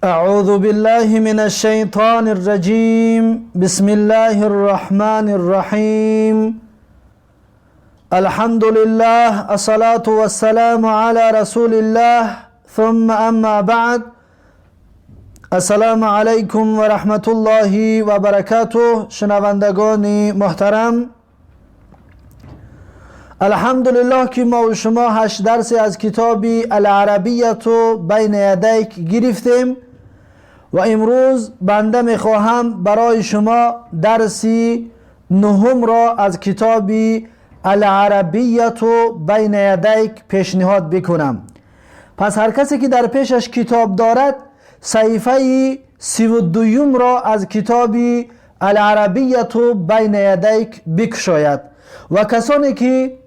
أعوذ بالله من الشيطان الرجيم. بسم الله الرحمن الرحيم. الحمد لله، الصلاة والسلام على رسول الله، ثم أما بعد. السلام علیکم و رحمت الله و برکاته. شنوندگان محترم، الحمدلله که ما و شما 8 درس از کتاب العربیة بین یدیک گرفتیم و امروز بنده میخواهم برای شما درسی 9 را از کتاب العربیة بین یدیک پیشنهاد بکنم. پس هر کسی که در پیشش کتاب دارد صحیفه 32 را از کتاب العربیة بین یدیک بکشاید و کسانی که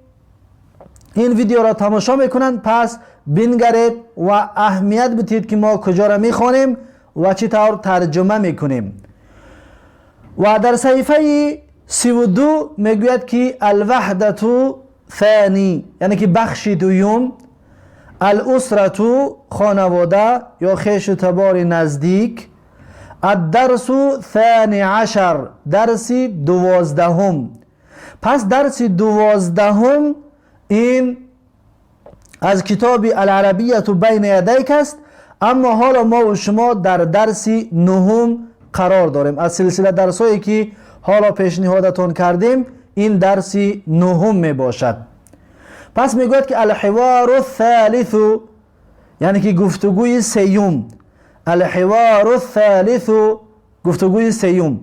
این ویدیو را تماشا میکنند پس بنگرید و اهمیت بدید که ما کجا را میخوانیم و چطور ترجمه میکنیم. و در صحیفه 32 میگوید که الوحدة ثانی، یعنی که بخش دوم، الاسرة خانواده یا خویش و تبار نزدیک، الدرس 12 درس 12. پس درس 12 این از کتاب العربیة بین یدیک است، اما حالا ما و شما در درس 9 قرار داریم. از سلسله درس هایی که حالا پیشنهادتون کردیم این درس 9 می باشد. پس می گوید که الحوار الثالث، یعنی که گفتگوی سیوم. الحوار الثالث، گفتگوی سیوم.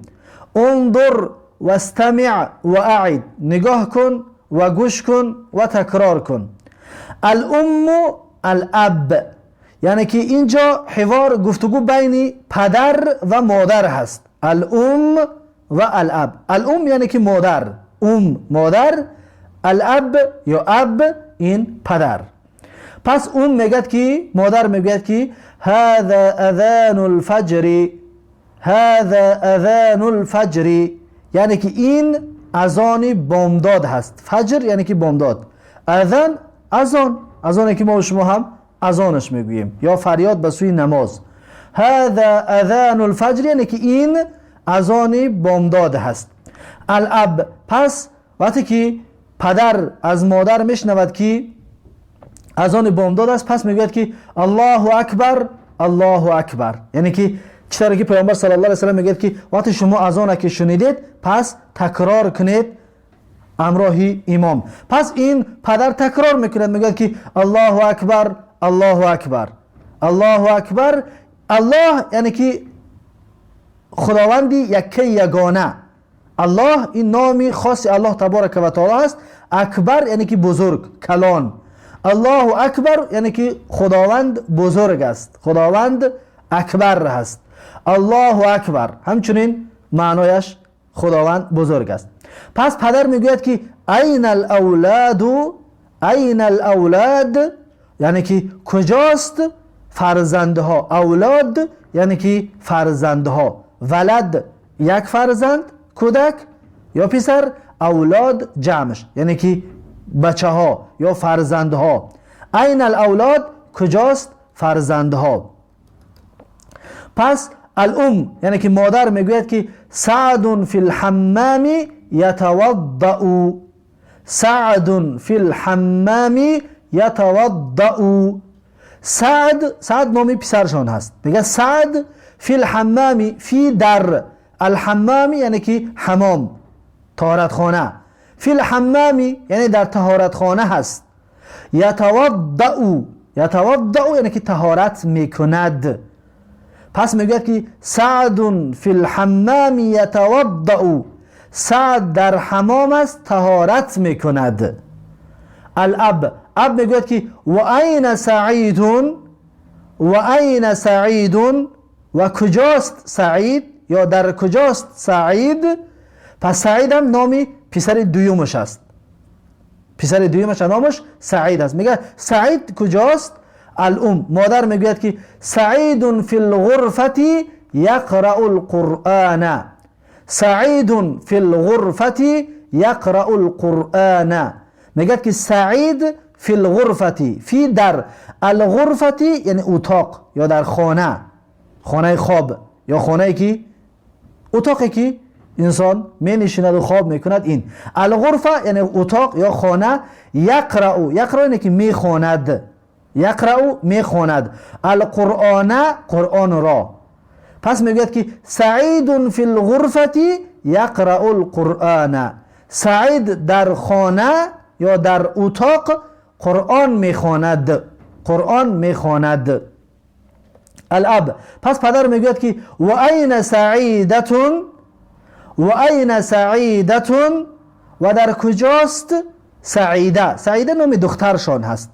انظر و استمع و اعد، نگاه کن و گوش کن و تکرار کن. الام الاب، یعنی که اینجا حوار گفتگو بین پدر و مادر هست. الام و الاب. الام یعنی که مادر، مادر. الاب یا اب این پدر. پس میگد که مادر میگد که هذا اذان الفجر، هذا اذان الفجر، یعنی که این اذان بامداد هست. فجر یعنی که بامداد، اذان اذانی که ما و شما هم اذانش میگوییم یا فریاد به سوی نماز. هذا اذان الفجر یعنی که این اذان بامداد هست. الاب، پس وقتی که پدر از مادر میشنود که اذان بامداد است پس میگوید که الله اکبر، الله اکبر، یعنی که چطوری که پیامبر صلی الله علیه و سلم میگه که وقتی شما اذان که شنیدید پس تکرار کنید همراه امام. پس این پدر تکرار میکند، میگه که الله اکبر، الله اکبر، الله اکبر. الله یعنی که خداوندی یکی یگانه. الله این نامی خاص الله تبارک و تعالی است. اکبر یعنی که بزرگ، کلان. الله اکبر یعنی که خداوند بزرگ است، خداوند اکبر هست. الله اکبر همچنین معنایش خداوند بزرگ است. پس پدر میگوید که این الاولاد، این الاولاد یعنی که کجاست فرزندها. اولاد یعنی که فرزندها. ولد یک فرزند، کودک یا پسر. اولاد جمعش یعنی که بچه ها یا فرزندها. این الاولاد کجاست فرزندها. پس الام یعنی که مادر میگوید که سعد فی الحمام یتوضأ، سعد فی الحمام یتوضأ. سعد نامی پسرشان هست. میگه سعد فی الحمام، فی در الحمام یعنی که حمام، طهارت خانه. فی الحمام یعنی در طهارت خانه هست. یتوضأ، یتوضأ یعنی که طهارت میکند. پس میگه که سعد فی الحمام یتوضأ، سعد در حمام است طهارت میکند. الاب، اب میگه که و این سعید، و این سعید، و کجاست سعید یا در کجاست سعید. پس سعید هم نامی پسر دویمش است، پسر دویمش نامش سعید است. میگه سعید کجاست. الام، مادر میگوید که سعید فی الغرفة یقرأ القرآن، سعید فی الغرفة یقرأ القرآن. میگه که سعید فی الغرفة، فی در، الغرفة یعنی اتاق یا در خانه، خانه خواب یا خانه که اتاقی که انسان می نشیند و خواب میکند. این الغرفه یعنی اتاق یا خانه. یقرأ یعنی که می خواند، یقرأ می خواند القرآن قرآن را. پس میگوید که سعید فی الغرفه یقرأ القرآن، سعید در خانه یا در اتاق قرآن میخواند، قرآن میخواند. الاب پس پدر میگوید که و این سعیدتون، و این سعیدتون و در کجاست سعیده. سعیده نام دخترشان هست.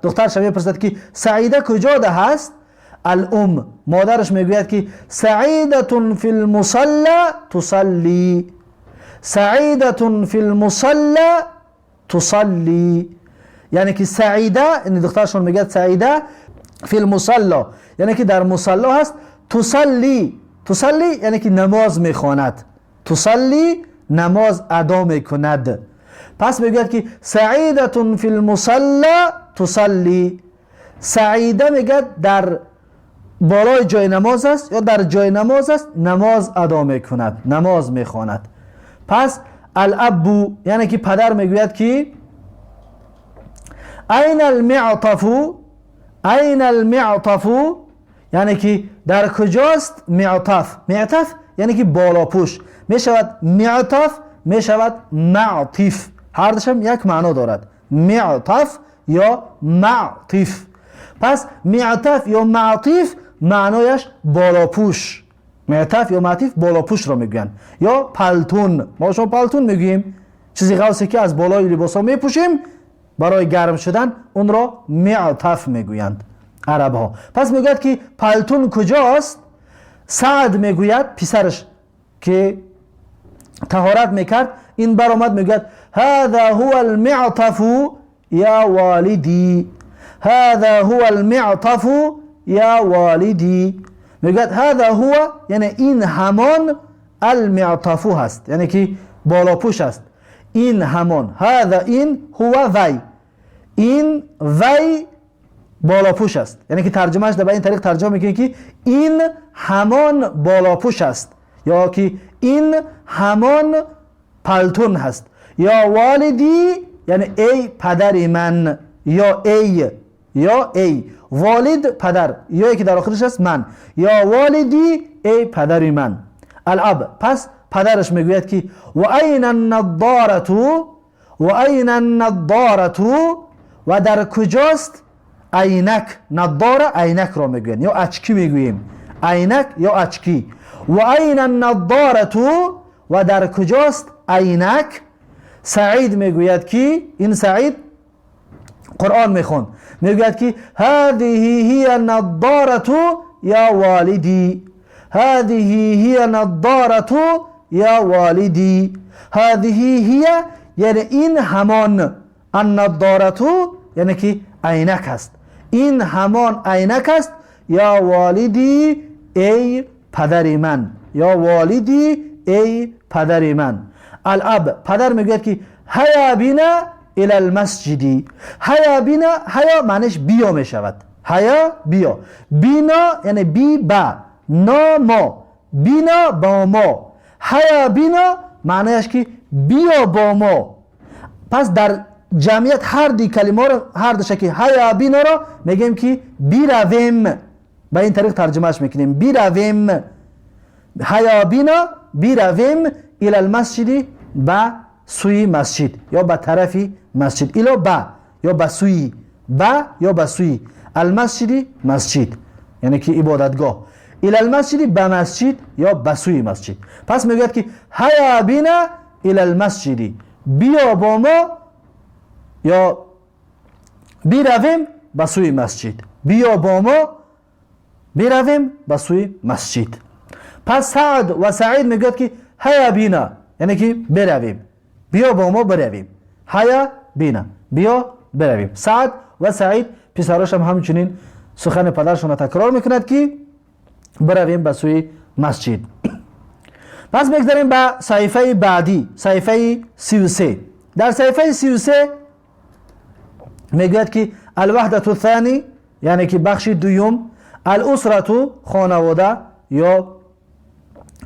دخترش میپرسد که سعیده کجا ده هست. الام مادرش میگوید که سعیدتون فی المصلی تصلی، سعیدتون فی المصلی تصلی. یعنی که سعیده، یعنی دخترشون میگه سعیده فی المصلی یعنی که در مصلی هست. تصلی، تصلی یعنی که نماز میخواند، تصلی نماز ادا میکند. پس میگه که سعیدتون فی المصلی تصلی، سعیده میگه در بالای جای نماز است یا در جای نماز است، نماز ادا میکند، نماز میخواند. پس الاب یعنی که پدر میگوید که این المعطف، این المعطف یعنی که در کجاست معطف. معطف یعنی که بالا پوش میشود، معطف میشود معطف، هر دوشم یک معنا دارد، معطف یا معطف. پس معطف یا معطف معنایش بالا پوش، معطف یا معطف بالا پوش را میگوین. یا پلتون، ما شما پلتون میگوییم، چیزی خاصی که از بالای لباس ها میپوشیم برای گرم شدن، اون را معطف میگویند عرب ها. پس میگوید که پلتون کجاست. سعد میگوید پسرش که طهارت میکرد، این برآمد میگوید هذا هو المعطف یا والدی، هذا هو المعطف یا والدی. میگوید هذا هو یعنی این همان المعطف هست، یعنی که بالا پوش است. این همان، هذا این، هو وی، این وی بالا پوش است. یعنی که ترجمهش به این طریق ترجمه میکنه که این همان بالا پوش است یا که این همان پلتون هست. یا والدی یعنی ای پدر من، یا ای والد پدر، یا که در آخرش است من، یا والدی ای پدر من. الاب پس پدرش میگوید که و این النضارة، و این النضارة و در کجاست عینک. نضاره عینک را میگوین یا اچکی میگوییم، عینک یا اچکی. و این النضاره و در کجاست عینک. سعید میگوید که این سعید قرآن میخوند، میگوید که هذه هی النضاره یا والدی، هذه هی النضاره یا والدی. هذه هی یعنی این همان، النضاره یعنی که عینک است، این همان عینک است. یا والدی ای پدر من، یا والدی ای پدر من. الاب پدر میگوید که هیا بینا الی المسجدی. هیا بینا، هیا معنیش بیا میشود، هیا بیا، بینا یعنی بی با، نا ما، بینا با ما. هیا بینا معنیش که بیا با ما. پس در جمعیت هر دی کلمه رو، هر دو شکل هیا بینا رو میگیم که بیرویم، به این طریق ترجمهش میکنیم بیرویم. هیا بینا بیرویم الی المسجد، با سوی مسجد یا به طرف مسجد. الا با یا به سوی، با یا به سوی المسجد مسجد یعنی که عبادتگاه. الی المسجد به مسجد یا به سوی مسجد. پس میگوید که هیا بینا الی المسجد، بیا با ما یا بیرویم به سوی مسجد، بیا با ما بیرویم به سوی مسجد. پس سعد و سعید میگوید که هیا بینا یعنی که برویم، بیا با ما برویم. هیا بینا بیا برویم. سعد و سعید پسرش هم همچنین سخن پدرشون را تکرار میکند که برویم به سوی مسجد. پس بگذاریم به صحیفه بعدی، صحیفه 33. در صحیفه 33 میگوید که الوحدة الثانی یعنی که بخش دوم، الاسرة خانواده یا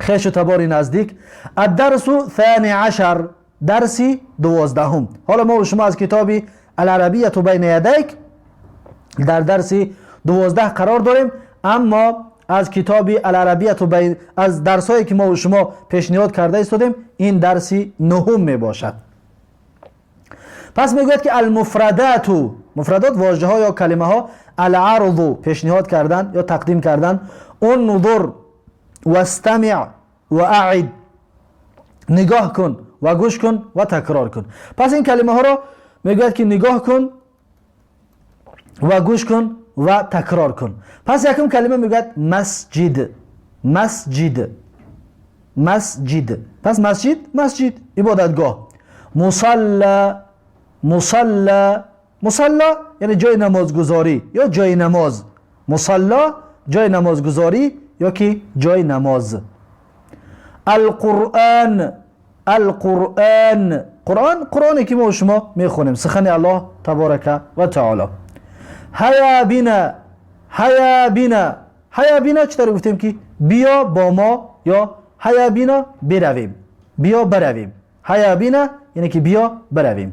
خیش و تبار نزدیک. الدرس ثانی عشر درسی 12. حالا ما و شما از کتاب العربیة بین یدیک در درسی 12 قرار داریم، اما از کتاب العربیة بین از درسایی که ما و شما پیشنهاد کرده ایستادیم این درسی 9 می باشد. پس میگوید که المفردات، مفردات واژه ها یا کلمه ها، العرض پیشنهاد کردن یا تقدیم کردن، انظر واستمع و اعد نگاه کن و گوش کن و تکرار کن. پس این کلمه ها را میگوید که نگاه کن و گوش کن و تکرار کن. پس یکم کلمه میگوید مسجد، مسجد، مسجد. پس مسجد، مسجد عبادتگاه. مصلا، مصلا، مصلا یعنی جای نمازگذاری یا جای نماز. مصلا جای نمازگذاری یا که جای نماز. القرآن، القرآن، قرآن، قرآنی که ما و شما میخونیم، سخن الله تبارک و تعالی. هیا بینا، هیا بینا، هیا بینا چطور گفتیم که بیا با ما یا هیا بینا برویم، بیا برویم. هیا بینا یعنی که بیا برویم.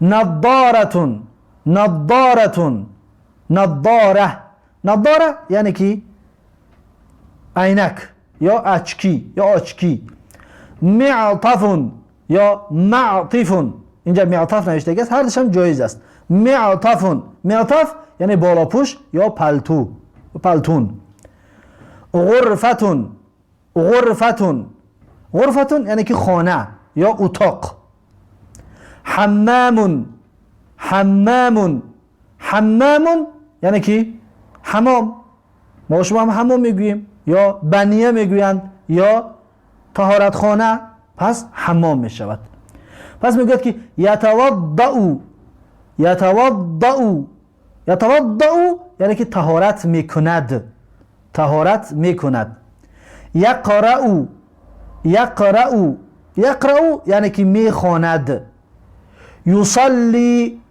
نظارتون، نظارتون، نظاره، نظاره یعنی که عینک یا اچکی یا آچکی. معطفون یا معطفون، اینجا معطف نوشته است، هر دوشم جایز است. معطفون، معطف یعنی بالاپوش یا پلتو، پلتون. غرفتون، غرفتون، غرفتون یعنی که خانه یا اتاق. حمامون، حمامون، حمامون یعنی که حمام، ما شما هم حمام میگوییم یا بنیه میگویند یا طهارت خانه، پس حمام میشود. پس میگوید که یتوضأ، یتوضأ، یتوضأ یعنی که طهارت میکند، طهارت میکند. یقرأ، یقرأ، یقرأ یعنی که میخواند. یصلی،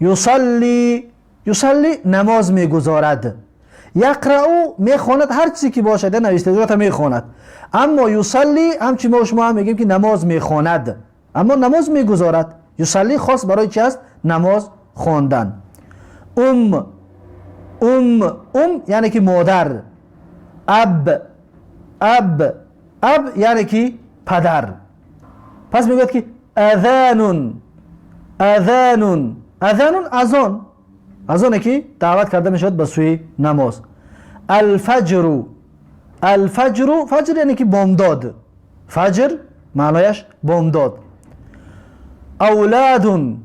یصلی، یصلی نماز میگذارد. یقرأ میخواند، هر چیزی که باشد نوشته میخواند. اما یصلی همچی ما شما هم میگیم که نماز میخواند، اما نماز میگذارد. یصلی خاص برای چی است؟ نماز خواندن. ام، ام، ام یعنی که مادر. اب، اب، اب یعنی که پدر. پس میگوید که اذان، اذان، اذان اذان، اذانی که دعوت کرده میشود به سوی نماز. الفجر، الفجر، فجر یعنی که بامداد، فجر معنایش بامداد. اولادون،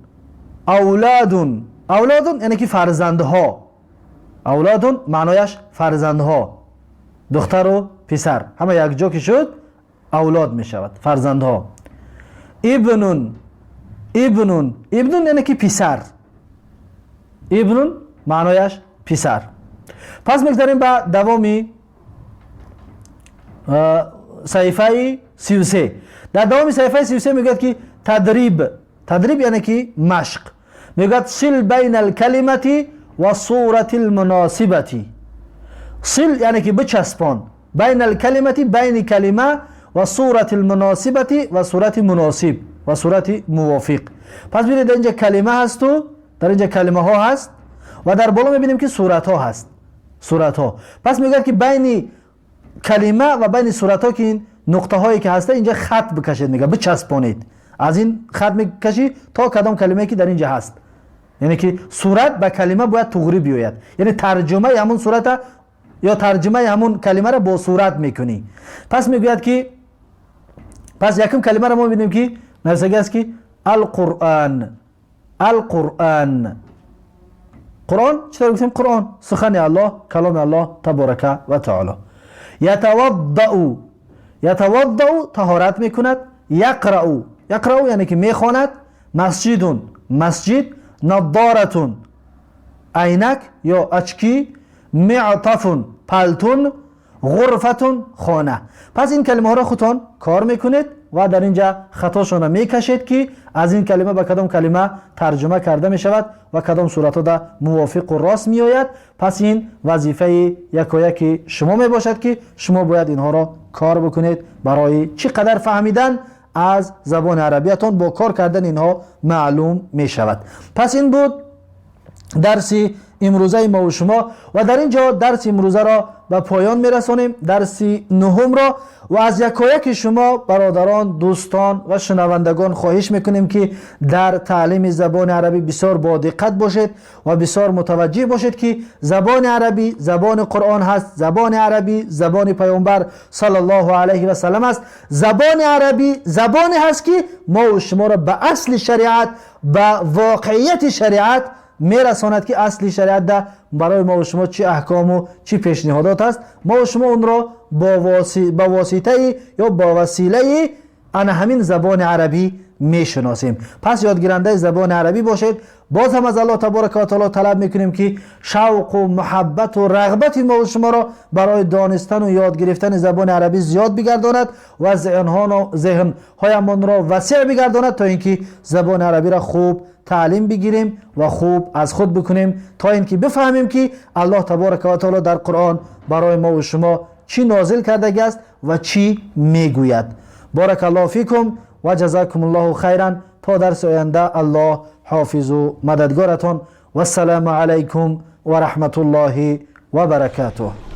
اولادون، اولادون یعنی که فرزندها، اولادون معنایش فرزندها، دختر و پسر همه یک جا که شد اولاد می شود، فرزندها. ابنون، ابنون، ابنون یعنی که پسر، ابنون معنایش پسر. پس میگذاریم به دوامی صحیفه 33. در دوام صحیفه 33 میگوید که تدریب، تدریب یعنی که مشق. میگوید صل بین الکلمه و صورت المناسبه. صل یعنی که بچسبان، بین الکلمه بین کلمه و صورت المناسبه و صورت مناسب و صورت موافق. پس ببینید در اینجا کلمه هست و در اینجا کلمه ها هست و در بالا میبینیم که صورت ها هست، صورت ها. پس میگوید که بین کلمه و بین صورت ها که این نقطه هایی که هسته اینجا خط بکشید، میگه بچسبانید. از این خط میکشی تا کدام کلمه که در اینجا هست، یعنی که صورت به کلمه باید تغری بیاید، یعنی ترجمه همون صورت یا ترجمه همون کلمه را با صورت میکنی. پس میگوید که پس یکم کلمه را ما میبینیم که نوشته است که القرآن، القرآن، قرآن چطور گفتیم؟ قرآن سخن الله، کلام الله تبارک و تعالی. یتوضأ، یتوضأ طهارت میکند. یقرأ، یقرأ یعنی که میخواند. مسجدون، مسجد. نظارتون عینک یا اچکی. معطفون پلتون. غرفتون خانه. پس این کلمه ها را خودتان کار میکنید و در اینجا خطاشون میکشید که از این کلمه به کدام کلمه ترجمه کرده می شود و کدام صورت ها موافق و راست می آید. پس این وظیفه یکی شما می باشد که شما باید اینها را کار بکنید برای چقدر فهمیدن از زبان عربیتون با کار کردن اینها معلوم می شود. پس این بود درس امروزه ما و شما و در اینجا درس امروزه را به پایان میرسانیم، درس نهم را. و از یکایک شما برادران، دوستان و شنوندگان خواهش میکنیم که در تعلیم زبان عربی بسیار با دقت باشید و بسیار متوجه باشید که زبان عربی زبان قرآن هست، زبان عربی زبان پیامبر صلی الله علیه و سلم است. زبان عربی زبانی هست که ما و شما را به اصل شریعت، به واقعیت شریعت میرساند که اصلی شریعت ده برای ما و شما چی احکام و چی پیشنهادات است. ما و شما اون را با واسطه یا با وسیله همین زبان عربی میشناسیم. پس یادگیرنده زبان عربی باشید. باز هم از الله تبارک و تعالی طلب میکنیم که شوق و محبت و رغبت ما و شما را برای دانستن و یاد گرفتن زبان عربی زیاد بگرداند و ذهنهایمان را وسیع بگرداند تا اینکه زبان عربی را خوب تعلیم بگیریم و خوب از خود بکنیم تا اینکه بفهمیم که الله تبارک و تعالی در قرآن برای ما و شما چی نازل کرده است و چی میگوید. بارک الله فیکم و جزاکم الله خیرا. تا درس آینده الله حافظ و مددگارتان و السلام علیکم و رحمت الله و برکاته.